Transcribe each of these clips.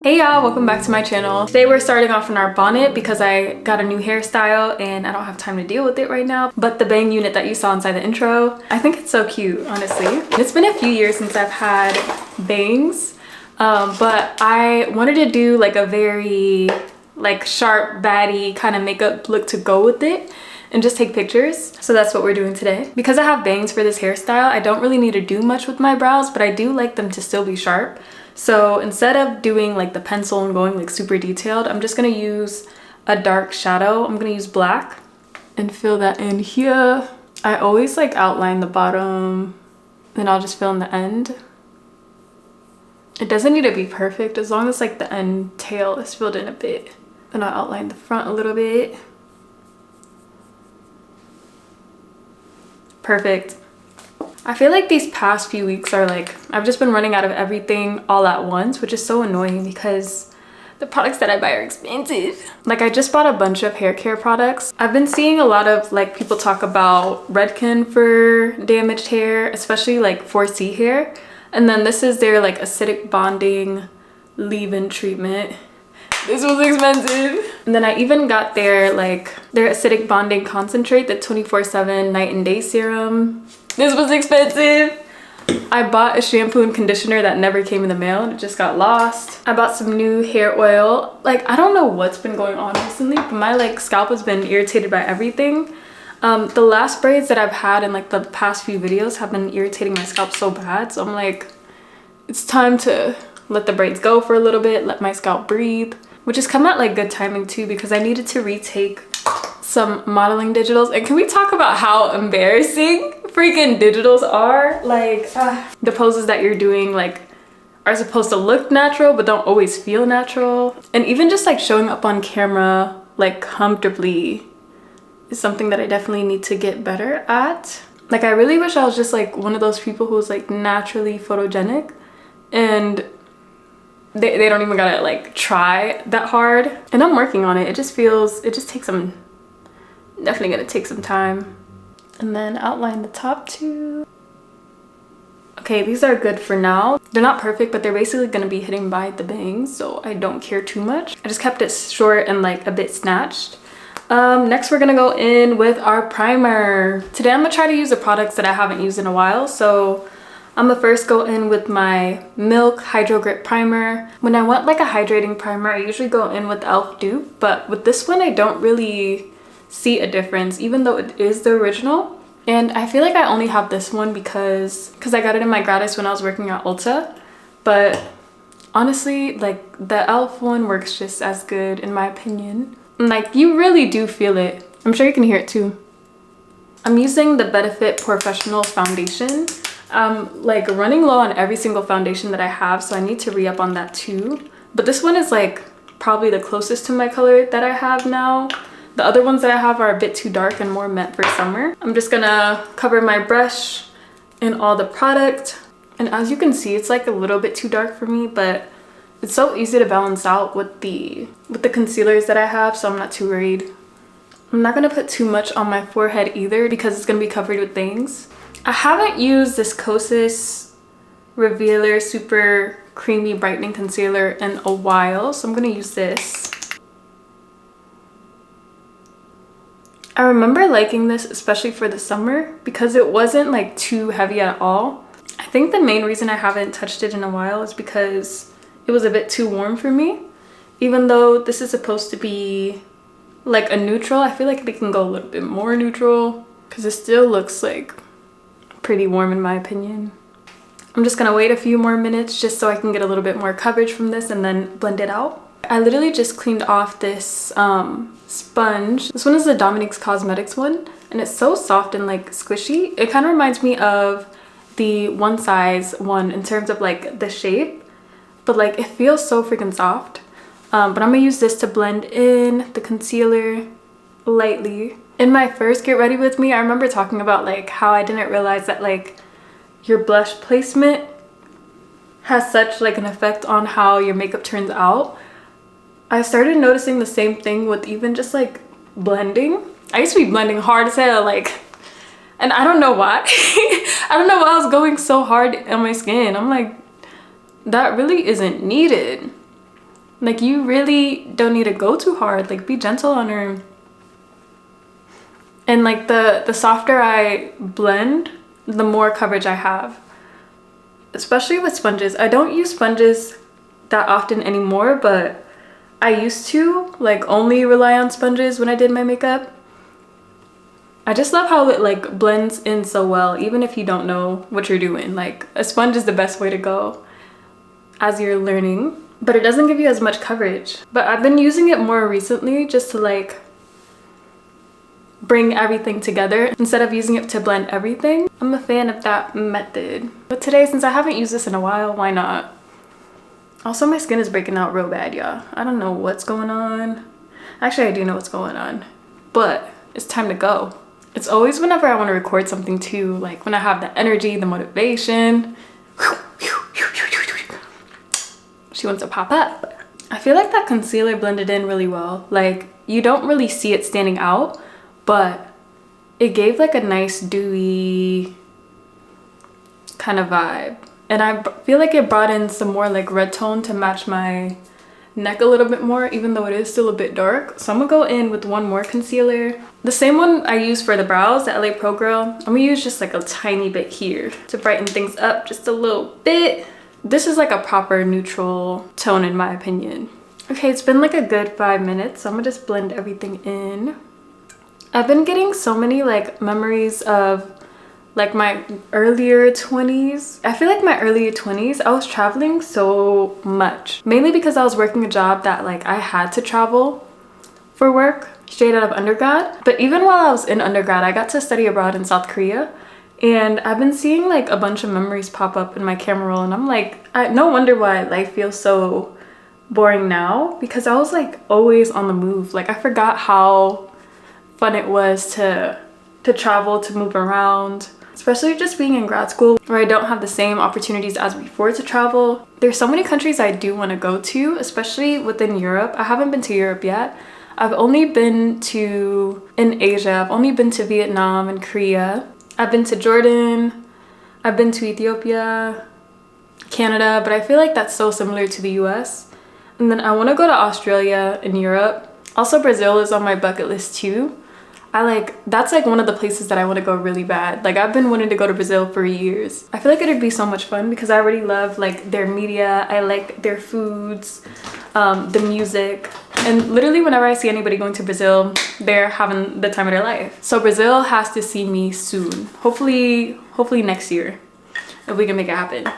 Hey y'all, welcome back to my channel. Today we're starting off in our bonnet because I got a new hairstyle and I don't have time to deal with it right now. But the bang unit that you saw inside the intro, I think it's so cute, honestly. It's been a few years since I've had bangs, but I wanted to do like a very sharp, baddie kind of makeup look to go with it and just take pictures. So that's what we're doing today. Because I have bangs for this hairstyle, I don't really need to do much with my brows, but I do like them to still be sharp. So instead of doing like the pencil and going like super detailed, I'm just gonna use a dark shadow. I'm gonna use black and fill that in here. I always like outline the bottom, then I'll just fill in the end. It doesn't need to be perfect as long as like the end tail is filled in a bit. Then I'll outline the front a little bit. Perfect. I feel like these past few weeks are like, I've just been running out of everything all at once, which is so annoying because the products that I buy are expensive. Like I just bought a bunch of hair care products. I've been seeing a lot of like people talk about Redken for damaged hair, especially like 4C hair. And then this is their like acidic bonding leave-in treatment. This was expensive. And then I even got their acidic bonding concentrate, the 24/7 night and day serum. This was expensive. I bought a shampoo and conditioner that never came in the mail and it just got lost. I bought some new hair oil. Like, I don't know what's been going on recently, but my like scalp has been irritated by everything. The last braids that I've had in like the past few videos have been irritating my scalp so bad. So I'm like, it's time to let the braids go for a little bit, let my scalp breathe, which has come at like good timing too because I needed to retake some modeling digitals. And can we talk about how embarrassing freaking digitals are? Like the poses that you're doing like are supposed to look natural but don't always feel natural. And even just like showing up on camera like comfortably is something that I definitely need to get better at. Like I really wish I was just like one of those people who was like naturally photogenic and they don't even gotta like try that hard. And I'm working on it. It just takes some, definitely gonna take some time. And then outline the top two. Okay, these are good for now. They're not perfect, but they're basically gonna be hitting by the bangs, so I don't care too much. I just kept it short and like a bit snatched. Next we're gonna go in with our primer. Today I'm gonna try to use the products that I haven't used in a while, so I'm gonna first go in with my Milk Hydro Grip Primer. When I want like a hydrating primer, I usually go in with e.l.f. dupe, but with this one I don't really see a difference, even though it is the original. And I feel like I only have this one because I got it in my gratis when I was working at Ulta. But honestly, like the e.l.f. one works just as good in my opinion. And like you really do feel it. I'm sure you can hear it too. I'm using the Benefit Porefessional foundation. Like running low on every single foundation that I have, so I need to re-up on that too. But this one is like probably the closest to my color that I have now. The other ones that I have are a bit too dark and more meant for summer. I'm just gonna cover my brush in all the product. And as you can see, it's like a little bit too dark for me, but it's so easy to balance out with the concealers that I have, so I'm not too worried. I'm not gonna put too much on my forehead either because it's gonna be covered with bangs. I haven't used this Kosas Revealer Super Creamy Brightening Concealer in a while, so I'm gonna use this. I remember liking this especially for the summer because it wasn't like too heavy at all. I think the main reason I haven't touched it in a while is because it was a bit too warm for me. Even though this is supposed to be like a neutral, I feel like they can go a little bit more neutral because it still looks like pretty warm in my opinion. I'm just gonna wait a few more minutes just so I can get a little bit more coverage from this and then blend it out. I literally just cleaned off this sponge. This one is the Dominique's Cosmetics one and it's so soft and like squishy. It kind of reminds me of the One Size one in terms of like the shape, but like it feels so freaking soft. But I'm gonna use this to blend in the concealer lightly. In my first Get Ready With Me, I remember talking about like how I didn't realize that like your blush placement has such like an effect on how your makeup turns out. I started noticing the same thing with even just like blending. I used to be blending hard as hell, like And I don't know why. I don't know why I was going so hard on my skin. I'm like, that really isn't needed. Like, you really don't need to go too hard. Like, be gentle on her. And like the softer I blend, the more coverage I have. Especially with sponges. I don't use sponges that often anymore, but I used to like only rely on sponges when I did my makeup. I just love how it like blends in so well, even if you don't know what you're doing. Like, a sponge is the best way to go as you're learning, but it doesn't give you as much coverage. But I've been using it more recently just to like bring everything together instead of using it to blend everything. I'm a fan of that method. But today, since I haven't used this in a while, why not? Also, my skin is breaking out real bad, y'all. I don't know what's going on. Actually, I do know what's going on, but it's time to go. It's always whenever I want to record something too, like when I have the energy, the motivation. She wants to pop up. I feel like that concealer blended in really well. Like, you don't really see it standing out, but it gave like a nice dewy kind of vibe. And I feel like it brought in some more like red tone to match my neck a little bit more, even though it is still a bit dark. So I'm gonna go in with one more concealer. The same one I use for the brows, the LA Pro Girl. I'm gonna use just like a tiny bit here to brighten things up just a little bit. This is like a proper neutral tone in my opinion. Okay, it's been like a good 5 minutes, so I'm gonna just blend everything in. I've been getting so many like memories of like my earlier 20s. I feel like my earlier 20s, I was traveling so much. Mainly because I was working a job that like I had to travel for work straight out of undergrad. But even while I was in undergrad, I got to study abroad in South Korea. And I've been seeing like a bunch of memories pop up in my camera roll. And I'm like, no wonder why life feels so boring now. Because I was like always on the move. Like, I forgot how fun it was to travel, to move around. Especially just being in grad school where I don't have the same opportunities as before to travel. There's so many countries I do want to go to, especially within Europe. I haven't been to Europe yet. I've only been in Asia. I've only been to Vietnam and Korea. I've been to Jordan. I've been to Ethiopia, Canada, but I feel like that's so similar to the US. And then I want to go to Australia and Europe. Also, Brazil is on my bucket list too. That's like one of the places that I want to go really bad. Like, I've been wanting to go to Brazil for years. I feel like it'd be so much fun because I already love like their media. I like their foods, the music. And literally whenever I see anybody going to Brazil, they're having the time of their life. So Brazil has to see me soon. Hopefully next year, if we can make it happen.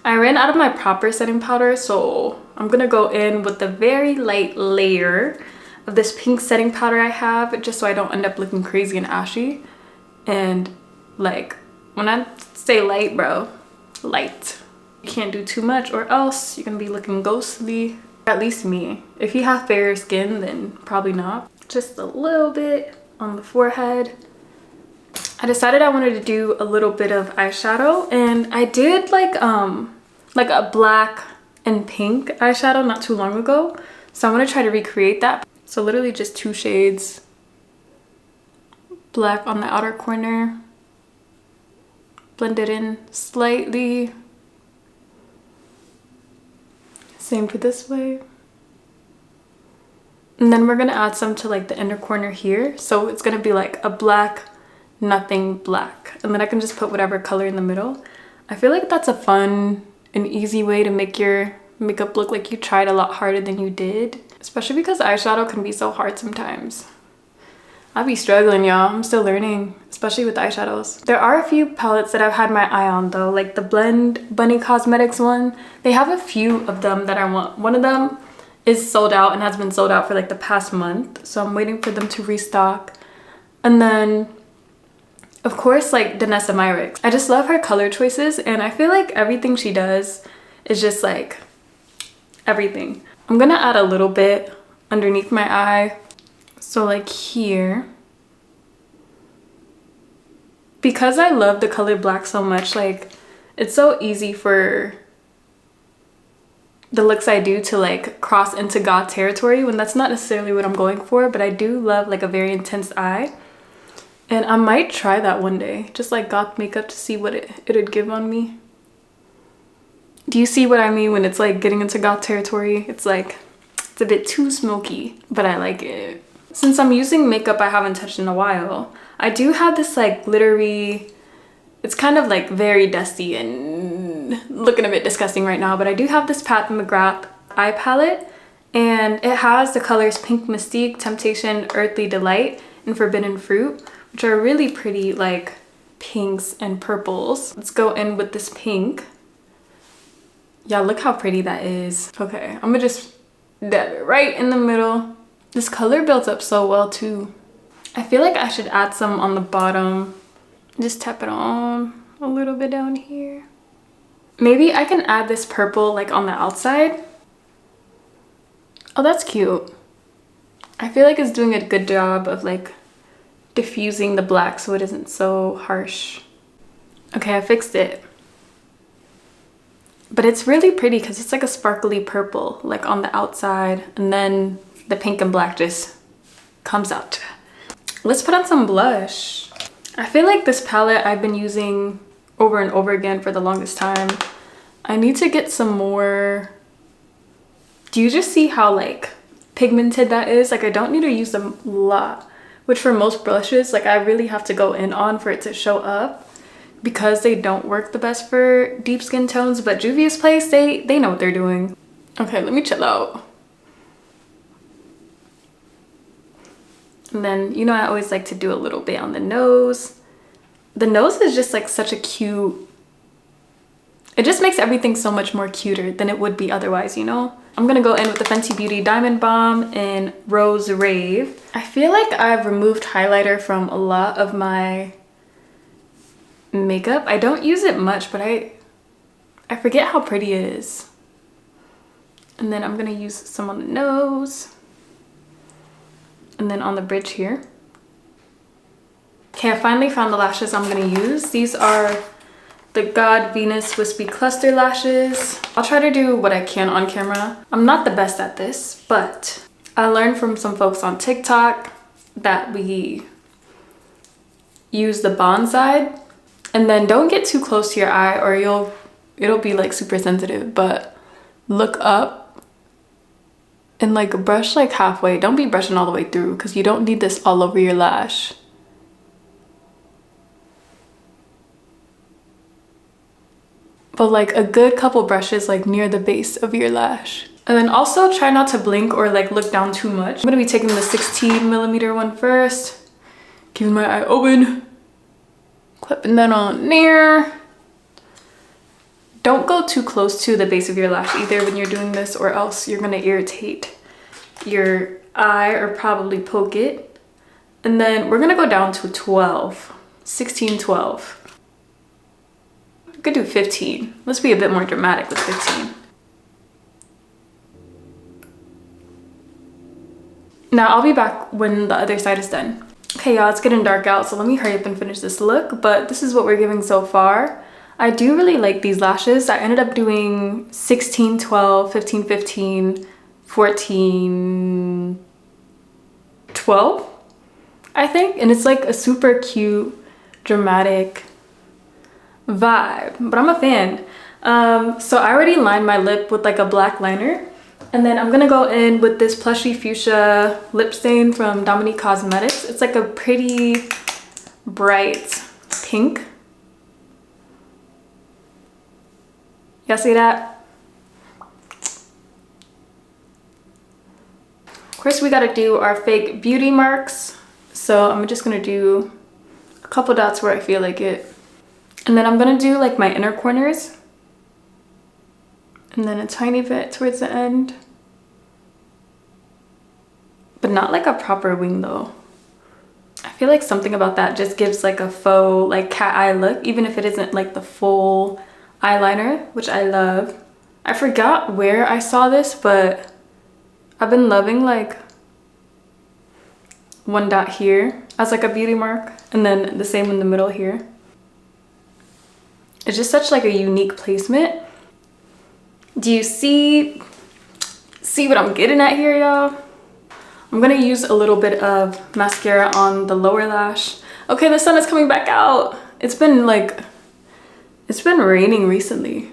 I ran out of my proper setting powder, so I'm gonna go in with the very light layer of this pink setting powder I have, just so I don't end up looking crazy and ashy. And like, when I say light, bro, light. You can't do too much or else you're gonna be looking ghostly. At least me. If you have fairer skin, then probably not. Just a little bit on the forehead. I decided I wanted to do a little bit of eyeshadow, and I did like a black and pink eyeshadow not too long ago. So I'm gonna try to recreate that. So literally just 2 shades. Black on the outer corner. Blend it in slightly. Same for this way. And then we're gonna add some to like the inner corner here. So it's gonna be like a black, nothing black. And then I can just put whatever color in the middle. I feel like that's a fun and easy way to make your makeup look like you tried a lot harder than you did. Especially because eyeshadow can be so hard sometimes. I'll be struggling, y'all. I'm still learning, especially with eyeshadows. There are a few palettes that I've had my eye on though, like the Blend Bunny Cosmetics one. They have a few of them that I want. One of them is sold out and has been sold out for like the past month. So I'm waiting for them to restock. And then, of course, like Danessa Myricks. I just love her color choices, and I feel like everything she does is just like everything. I'm gonna add a little bit underneath my eye. So like here. Because I love the color black so much, like it's so easy for the looks I do to like cross into goth territory when that's not necessarily what I'm going for, but I do love like a very intense eye. And I might try that one day, just like goth makeup, to see what it'd give on me. Do you see what I mean when it's like getting into goth territory? It's like, it's a bit too smoky, but I like it. Since I'm using makeup I haven't touched in a while, I do have this like glittery, it's kind of like very dusty and looking a bit disgusting right now, but I do have this Pat McGrath eye palette, and it has the colors Pink Mystique, Temptation, Earthly Delight, and Forbidden Fruit, which are really pretty like pinks and purples. Let's go in with this pink. Yeah, look how pretty that is. Okay, I'm gonna just dab it right in the middle. This color builds up so well too. I feel like I should add some on the bottom. Just tap it on a little bit down here. Maybe I can add this purple like on the outside. Oh, that's cute. I feel like it's doing a good job of like diffusing the black so it isn't so harsh. Okay, I fixed it. But it's really pretty because it's like a sparkly purple like on the outside, and then the pink and black just comes out. Let's put on some blush. I feel like this palette I've been using over and over again for the longest time. I need to get some more. Do you just see how like pigmented that is? Like I don't need to use them a lot, which for most blushes like I really have to go in on for it to show up, because they don't work the best for deep skin tones. But Juvia's Place, they know what they're doing. Okay, let me chill out. And then, you know, I always like to do a little bit on the nose. The nose is just like such a cute, it just makes everything so much more cuter than it would be otherwise, you know? I'm gonna go in with the Fenty Beauty Diamond Balm in Rose Rave. I feel like I've removed highlighter from a lot of my makeup. I don't use it much, but I forget how pretty it is. And then I'm gonna use some on the nose. And then on the bridge here. Okay, I finally found the lashes I'm gonna use. These are the goddvenus Wispy Cluster Lashes. I'll try to do what I can on camera. I'm not the best at this, but I learned from some folks on TikTok that we use the bond side, and then don't get too close to your eye or it'll be like super sensitive, but look up and like brush like halfway. Don't be brushing all the way through because you don't need this all over your lash. But like a good couple brushes like near the base of your lash. And then also try not to blink or like look down too much. I'm gonna be taking the 16mm one first. Keeping my eye open. Clipping that on there. Don't go too close to the base of your lash either when you're doing this, or else you're gonna irritate your eye or probably poke it. And then we're gonna go down to 12, 16, 12. We could do 15. Let's be a bit more dramatic with 15. Now I'll be back when the other side is done. Okay y'all, it's getting dark out, so let me hurry up and finish this look, but this is what we're giving so far. I do really like these lashes. I ended up doing 16, 12, 15, 15, 14, 12, I think. And it's like a super cute, dramatic vibe, but I'm a fan. So I already lined my lip with like a black liner. And then I'm gonna go in with this Plushy Fuchsia lip stain from Dominique Cosmetics. It's like a pretty bright pink. Y'all see that? Of course, we gotta do our fake beauty marks. So I'm just gonna do a couple dots where I feel like it. And then I'm gonna do like my inner corners. And then a tiny bit towards the end. But not like a proper wing though. I feel like something about that just gives like a faux like cat eye look, even if it isn't like the full eyeliner, which I love. I forgot where I saw this, but I've been loving like one dot here as like a beauty mark, and then the same in the middle here. It's just such like a unique placement. Do you see what I'm getting at here, y'all? I'm gonna use a little bit of mascara on the lower lash. Okay, the sun is coming back out. It's been raining recently.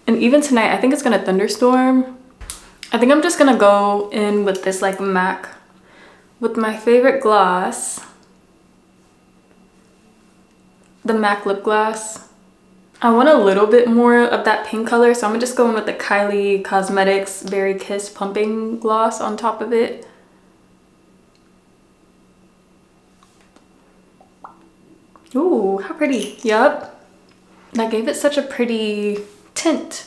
And even tonight, I think it's gonna thunderstorm. I think I'm just gonna go in with this like MAC, with my favorite gloss, the MAC lip gloss. I want a little bit more of that pink color, so I'm gonna just go in with the Kylie Cosmetics Berry Kiss Pumping Gloss on top of it. Ooh, how pretty. Yup. That gave it such a pretty tint.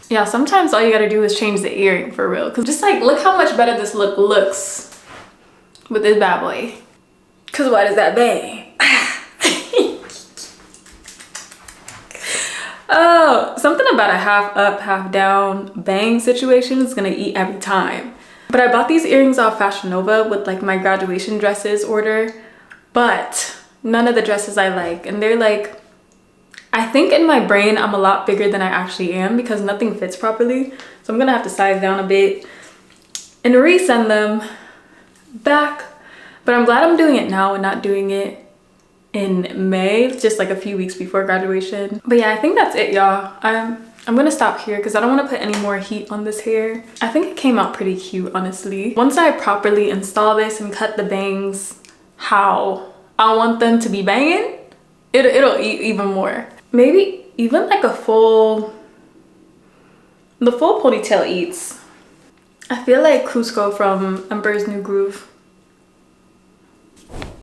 Yeah, sometimes all you gotta do is change the earring for real. Cause just like, look how much better this look looks with this bad boy. Cause what is that bang? Oh, something about a half up, half down bang situation is gonna eat every time. But I bought these earrings off Fashion Nova with like my graduation dresses order, but none of the dresses I like. And they're like, I think in my brain I'm a lot bigger than I actually am because nothing fits properly. So I'm gonna have to size down a bit and resend them back. But I'm glad I'm doing it now and not doing it in May, just like a few weeks before graduation. But yeah, I think that's it, y'all. I'm gonna stop here because I don't want to put any more heat on this hair. I think it came out pretty cute, honestly. Once I properly install this and cut the bangs how I want them to be banging, it'll eat even more. Maybe even like the full ponytail eats. I feel like Cusco from Emperor's New Groove